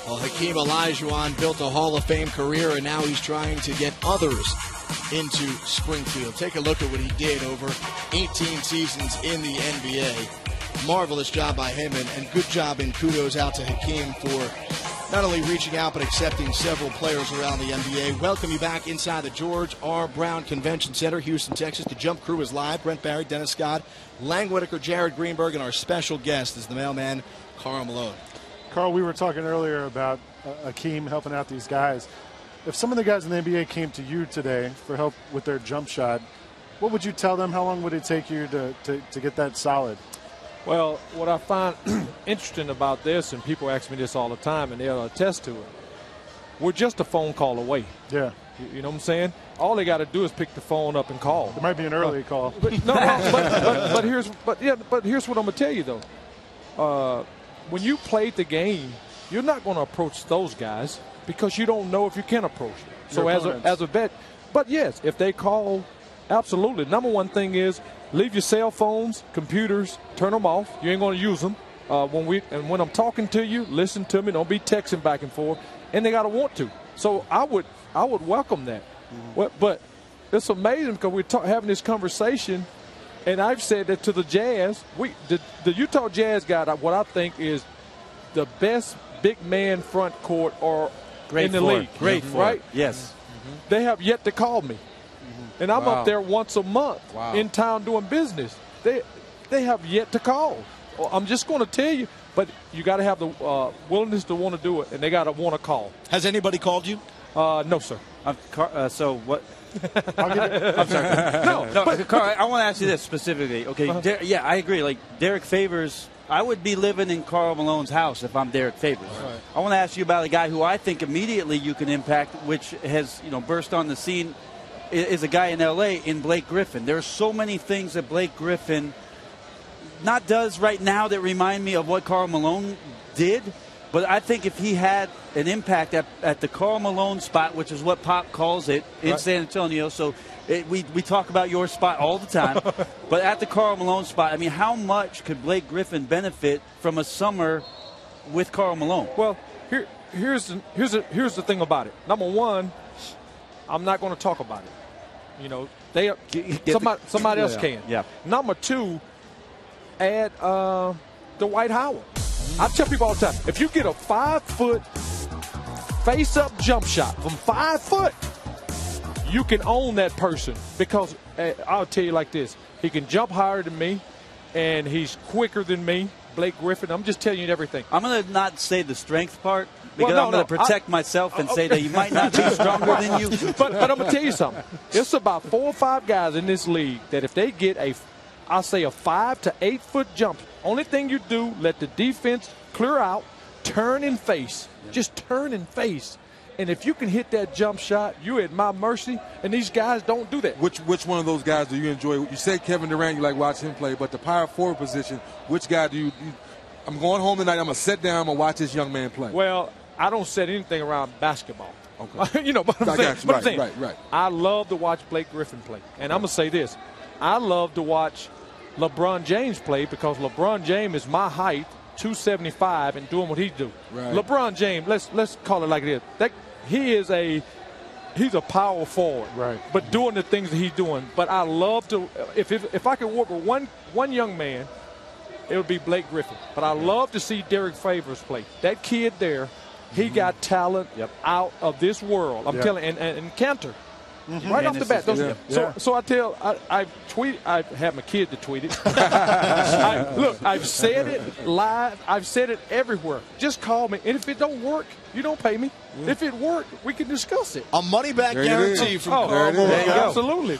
Well, Hakeem Olajuwon built a Hall of Fame career, and now he's trying to get others into Springfield. Take a look at what he did over 18 seasons in the NBA. Marvelous job by him, and good job and kudos out to Hakeem for not only reaching out but accepting several players around the NBA. Welcome you back inside the George R. Brown Convention Center, Houston, Texas. The Jump Crew is live. Brent Barry, Dennis Scott, Lang Whitaker, Jared Greenberg, and our special guest is the mailman, Karl Malone. Carl, we were talking earlier about Hakeem helping out these guys. If some of the guys in the NBA came to you today for help with their jump shot, what would you tell them? How long would it take you to get that solid? Well, what I find interesting about this, and people ask me this all the time, and they'll attest to it, we're just a phone call away. Yeah. You know what I'm saying? All they got to do is pick the phone up and call. It might be an early call. But here's what I'm gonna tell you though. When you played the game, you're not going to approach those guys because you don't know if you can approach them. So as a vet, but yes, if they call, absolutely. Number one thing is leave your cell phones, computers, turn them off. You ain't going to use them. When I'm talking to you, listen to me. Don't be texting back and forth. And they got to want to. So I would welcome that. Mm-hmm. But it's amazing because we're having this conversation. And I've said that to the Jazz. The Utah Jazz got what I think is the best big man front court in the league. Great, right? Yes. Mm-hmm. They have yet to call me. Mm-hmm. And I'm up there once a month in town doing business. They have yet to call. I'm just going to tell you, but you got to have the willingness to want to do it, and they got to want to call. Has anybody called you? No, sir. So what? I'm sorry. No, Carl, I want to ask you this specifically. Okay, yeah, I agree. Like Derek Favors, I would be living in Karl Malone's house if I'm Derek Favors. Right. I want to ask you about a guy who I think immediately you can impact, which has burst on the scene, is a guy in L.A. in Blake Griffin. There are so many things that Blake Griffin not does right now that remind me of what Karl Malone did. But I think if he had an impact at the Karl Malone spot, which is what Pop calls it in San Antonio, so we talk about your spot all the time, but at the Karl Malone spot, I mean, how much could Blake Griffin benefit from a summer with Karl Malone? Well, here's the thing about it. Number one, I'm not going to talk about it. Somebody else can. Yeah. Number two, add Dwight Howard. I tell people all the time, if you get a 5-foot face-up jump shot from 5 foot, you can own that person because I'll tell you like this. He can jump higher than me, and he's quicker than me, Blake Griffin. I'm just telling you everything. I'm going to not say the strength part because I'm going to protect myself and say that he might not be stronger than you. But I'm going to tell you something. It's about 4 or 5 guys in this league that if they get a 5 to 8 foot jump, only thing you do, let the defense clear out, turn and face. Just turn and face. And if you can hit that jump shot, you're at my mercy, and these guys don't do that. Which one of those guys do you enjoy? You said Kevin Durant, you like watching him play, but the power forward position, which guy do you I'm going home tonight, I'm going to sit down, I'm going to watch this young man play. Well, I don't set anything around basketball. Okay. But I'm saying, right. I love to watch Blake Griffin play. And I'm going to say this. I love to watch LeBron James play because LeBron James is my height, 275, and doing what he do. Right. LeBron James, let's call it like it is. He's a power forward, right? But doing the things that he's doing. But I love to if I could work with one young man, it would be Blake Griffin. But I love to see Derek Favors play. That kid there, he got talent out of this world. I'm telling you, and Cantor. Mm-hmm. Right off the bat. So I have my kid to tweet it. I've said it live. I've said it everywhere. Just call me. And if it don't work, you don't pay me. If it worked, we can discuss it. A money back guarantee from Karl Malone. Absolutely.